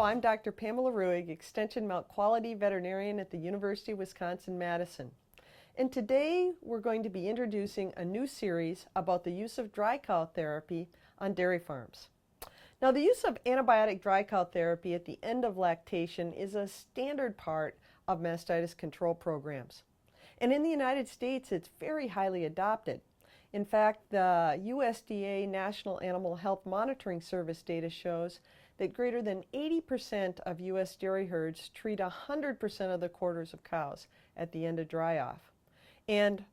I'm Dr. Pamela Ruig, Extension Milk Quality Veterinarian at the University of Wisconsin-Madison. And today we're going to be introducing a new series about the use of dry cow therapy on dairy farms. Now, the use of antibiotic dry cow therapy at the end of lactation is a standard part of mastitis control programs. And in the United States, it's very highly adopted. In fact, the USDA National Animal Health Monitoring Service data shows that greater than 80% of U.S. dairy herds treat 100% of the quarters of cows at the end of dry-off. And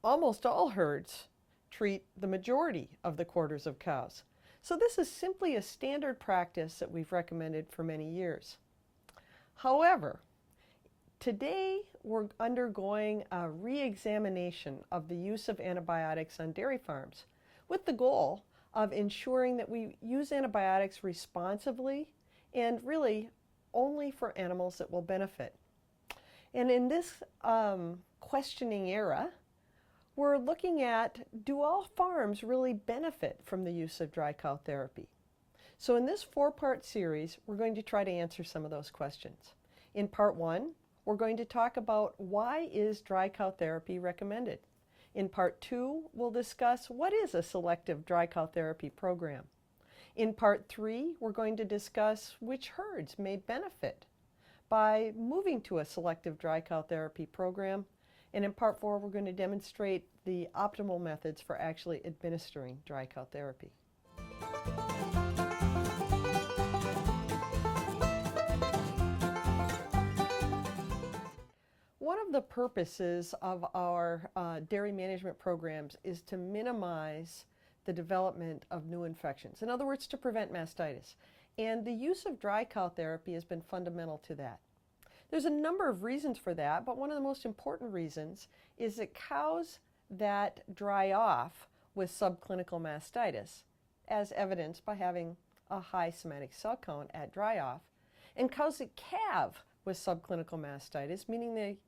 almost all herds treat the majority of the quarters of cows. So this is simply a standard practice that we've recommended for many years. However, today we're undergoing a re-examination of the use of antibiotics on dairy farms with the goal of ensuring that we use antibiotics responsibly and really only for animals that will benefit. And in this questioning era, we're looking at, do all farms really benefit from the use of dry cow therapy? So in this 4-part series, we're going to try to answer some of those questions. In part 1, we're going to talk about why is dry cow therapy recommended. In part 2, we'll discuss what is a selective dry cow therapy program. In part 3, we're going to discuss which herds may benefit by moving to a selective dry cow therapy program. And in part 4, we're going to demonstrate the optimal methods for actually administering dry cow therapy. One of the purposes of our dairy management programs is to minimize the development of new infections. In other words, to prevent mastitis. And the use of dry cow therapy has been fundamental to that. There's a number of reasons for that, but one of the most important reasons is that cows that dry off with subclinical mastitis, as evidenced by having a high somatic cell count at dry off, and cows that calve with subclinical mastitis, meaning they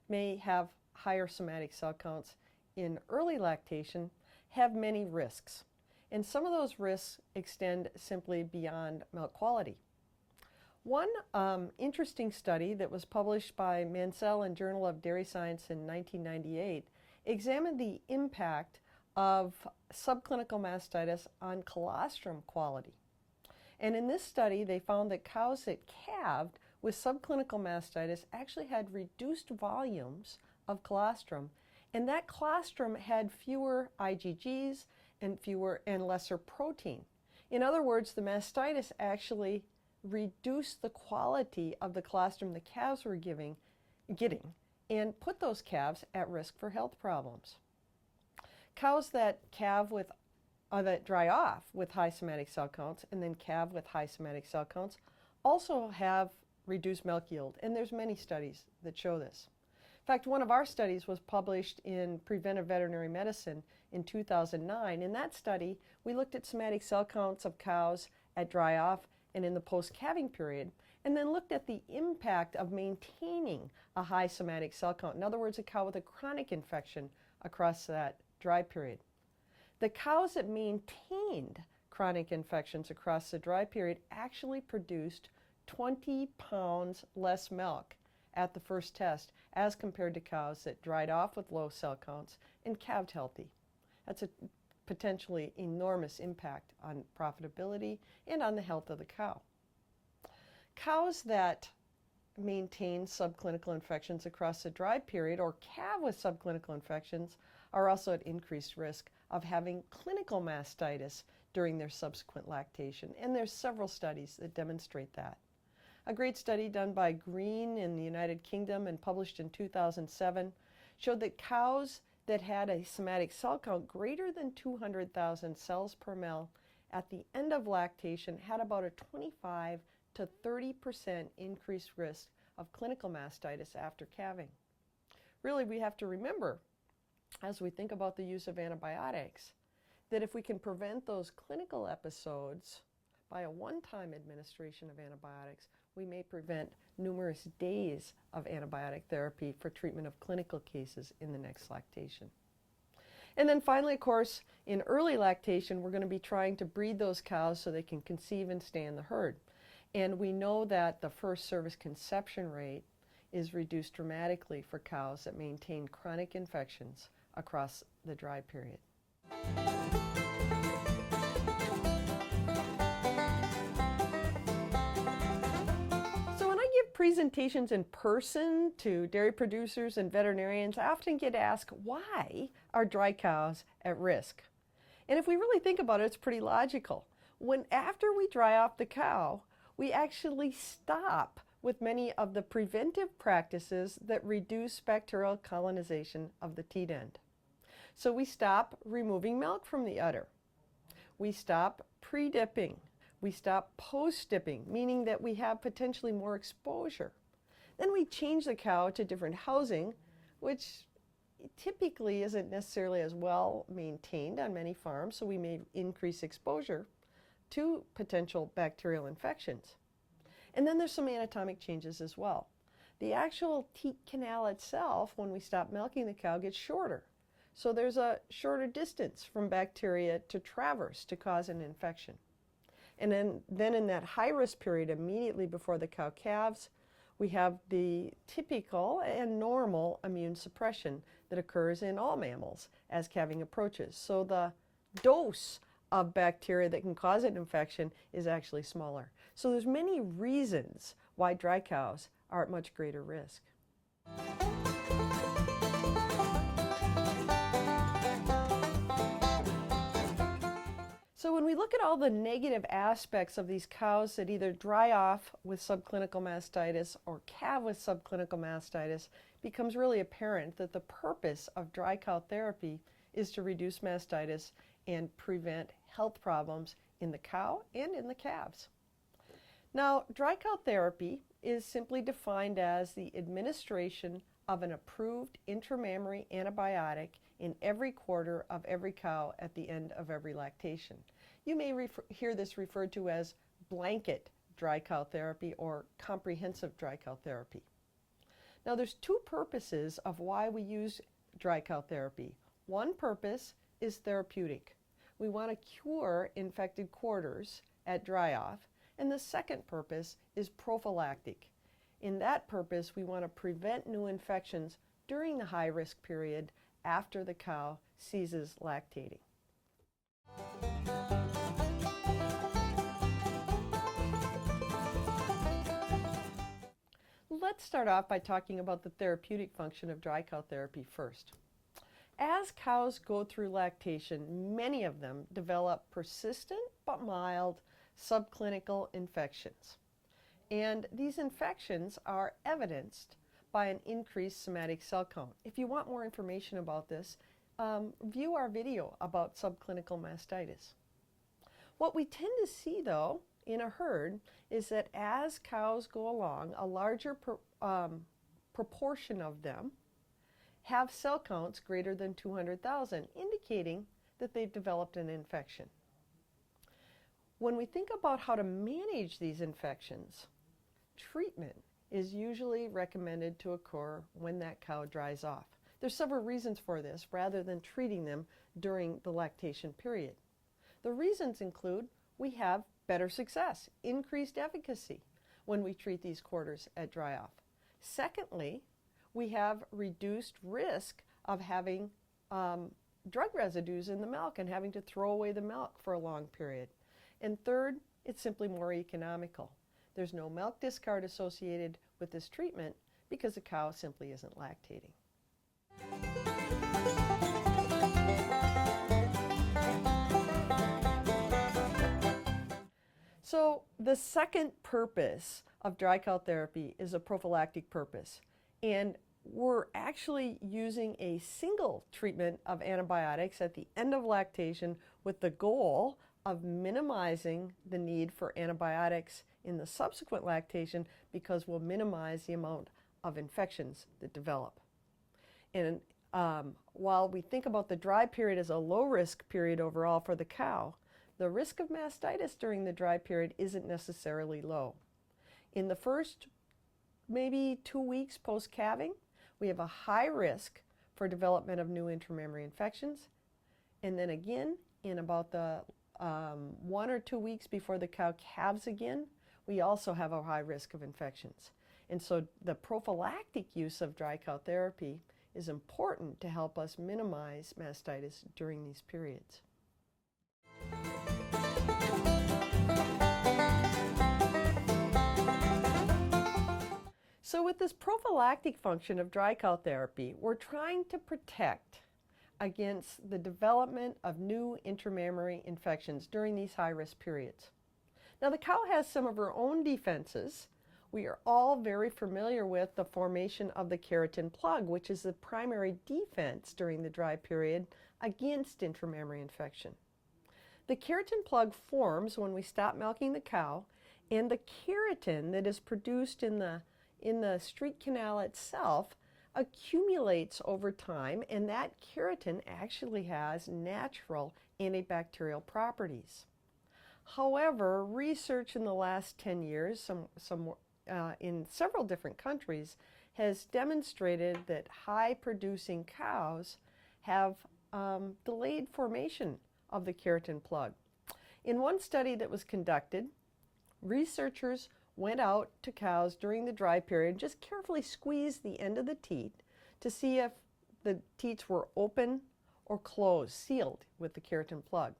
may have higher somatic cell counts in early lactation, have many risks. And some of those risks extend simply beyond milk quality. One interesting study that was published by Mansell and Journal of Dairy Science in 1998 examined the impact of subclinical mastitis on colostrum quality. And in this study, they found that cows that calved with subclinical mastitis actually had reduced volumes of colostrum, and that colostrum had fewer IgGs and lesser protein. In other words, the mastitis actually reduced the quality of the colostrum the calves were getting and put those calves at risk for health problems. Cows that that dry off with high somatic cell counts and then calve with high somatic cell counts also have reduced milk yield, and there's many studies that show this. In fact, one of our studies was published in Preventive Veterinary Medicine in 2009. In that study, we looked at somatic cell counts of cows at dry off and in the post-calving period, and then looked at the impact of maintaining a high somatic cell count. In other words, a cow with a chronic infection across that dry period. The cows that maintained chronic infections across the dry period actually produced 20 pounds less milk at the first test as compared to cows that dried off with low cell counts and calved healthy. That's a potentially enormous impact on profitability and on the health of the cow. Cows that maintain subclinical infections across the dry period or calve with subclinical infections are also at increased risk of having clinical mastitis during their subsequent lactation, and there's several studies that demonstrate that. A great study done by Green in the United Kingdom and published in 2007 showed that cows that had a somatic cell count greater than 200,000 cells per ml at the end of lactation had about a 25 to 30% increased risk of clinical mastitis after calving. Really, we have to remember, as we think about the use of antibiotics, that if we can prevent those clinical episodes by a one-time administration of antibiotics, we may prevent numerous days of antibiotic therapy for treatment of clinical cases in the next lactation. And then finally, of course, in early lactation, we're going to be trying to breed those cows so they can conceive and stay in the herd. And we know that the first service conception rate is reduced dramatically for cows that maintain chronic infections across the dry period. So when I give presentations in person to dairy producers and veterinarians, I often get asked, why are dry cows at risk? And if we really think about it, it's pretty logical. After we dry off the cow, we actually stop with many of the preventive practices that reduce bacterial colonization of the teat end. So we stop removing milk from the udder. We stop pre-dipping. We stop post-dipping, meaning that we have potentially more exposure. Then we change the cow to different housing, which typically isn't necessarily as well maintained on many farms, so we may increase exposure to potential bacterial infections. And then there's some anatomic changes as well. The actual teat canal itself, when we stop milking the cow, gets shorter. So there's a shorter distance from bacteria to traverse to cause an infection. And then in that high-risk period immediately before the cow calves, we have the typical and normal immune suppression that occurs in all mammals as calving approaches. So the dose of bacteria that can cause an infection is actually smaller. So there's many reasons why dry cows are at much greater risk. So when we look at all the negative aspects of these cows that either dry off with subclinical mastitis or calve with subclinical mastitis, it becomes really apparent that the purpose of dry cow therapy is to reduce mastitis and prevent health problems in the cow and in the calves. Now, dry cow therapy is simply defined as the administration of an approved intramammary antibiotic in every quarter of every cow at the end of every lactation. You may hear this referred to as blanket dry cow therapy or comprehensive dry cow therapy. Now, there's two purposes of why we use dry cow therapy. One purpose is therapeutic. We want to cure infected quarters at dry off. And the second purpose is prophylactic. In that purpose, we want to prevent new infections during the high-risk period after the cow ceases lactating. Let's start off by talking about the therapeutic function of dry cow therapy first. As cows go through lactation, many of them develop persistent but mild subclinical infections. And these infections are evidenced by an increased somatic cell count. If you want more information about this, view our video about subclinical mastitis. What we tend to see, though, in a herd is that as cows go along, a larger proportion of them have cell counts greater than 200,000, indicating that they've developed an infection. When we think about how to manage these infections, treatment is usually recommended to occur when that cow dries off. There's several reasons for this, rather than treating them during the lactation period. The reasons include we have better success, increased efficacy when we treat these quarters at dry off. Secondly, we have reduced risk of having drug residues in the milk and having to throw away the milk for a long period. And third, it's simply more economical. There's no milk discard associated with this treatment because the cow simply isn't lactating. So the second purpose of dry cow therapy is a prophylactic purpose. And we're actually using a single treatment of antibiotics at the end of lactation with the goal of minimizing the need for antibiotics in the subsequent lactation because we'll minimize the amount of infections that develop. And while we think about the dry period as a low-risk period overall for the cow, the risk of mastitis during the dry period isn't necessarily low. In the first maybe 2 weeks post-calving, we have a high risk for development of new intramammary infections. And then again, in about the 1 or 2 weeks before the cow calves again, we also have a high risk of infections. And so the prophylactic use of dry cow therapy is important to help us minimize mastitis during these periods. So with this prophylactic function of dry cow therapy, we're trying to protect against the development of new intramammary infections during these high-risk periods. Now the cow has some of her own defenses. We are all very familiar with the formation of the keratin plug, which is the primary defense during the dry period against intramammary infection. The keratin plug forms when we stop milking the cow, and the keratin that is produced in the street canal itself accumulates over time, and that keratin actually has natural antibacterial properties. However, research in the last 10 years, in several different countries, has demonstrated that high-producing cows have delayed formation of the keratin plug. In one study that was conducted, researchers went out to cows during the dry period, just carefully squeezed the end of the teat to see if the teats were open or closed, sealed with the keratin plug.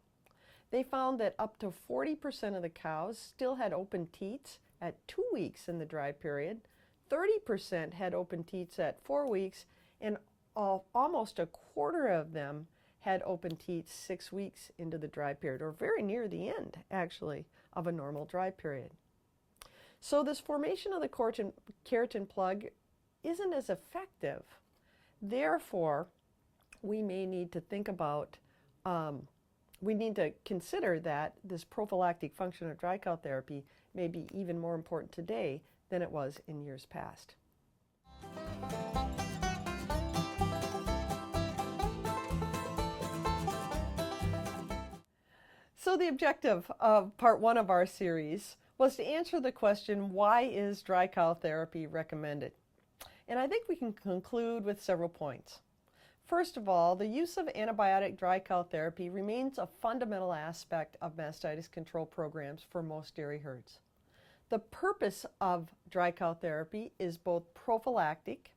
They found that up to 40% of the cows still had open teats at 2 weeks in the dry period, 30% had open teats at 4 weeks, and almost a quarter of them had open teats 6 weeks into the dry period, or very near the end, actually, of a normal dry period. So this formation of the keratin plug isn't as effective. Therefore, we may need to think about, we need to consider that this prophylactic function of dry cow therapy may be even more important today than it was in years past. So the objective of part 1 of our series was to answer the question, why is dry cow therapy recommended? And I think we can conclude with several points. First of all, the use of antibiotic dry cow therapy remains a fundamental aspect of mastitis control programs for most dairy herds. The purpose of dry cow therapy is both prophylactic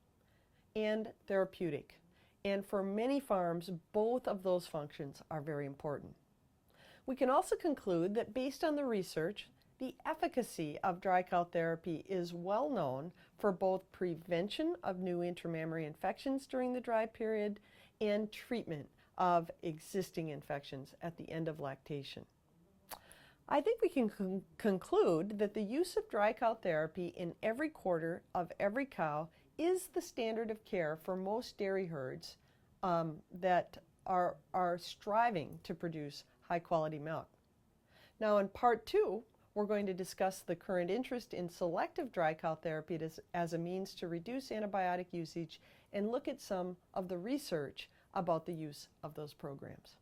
and therapeutic. And for many farms, both of those functions are very important. We can also conclude that based on the research, the efficacy of dry cow therapy is well known for both prevention of new intramammary infections during the dry period and treatment of existing infections at the end of lactation. I think we can conclude that the use of dry cow therapy in every quarter of every cow is the standard of care for most dairy herds that are striving to produce high-quality milk. Now in part 2, we're going to discuss the current interest in selective dry cow therapy as a means to reduce antibiotic usage and look at some of the research about the use of those programs.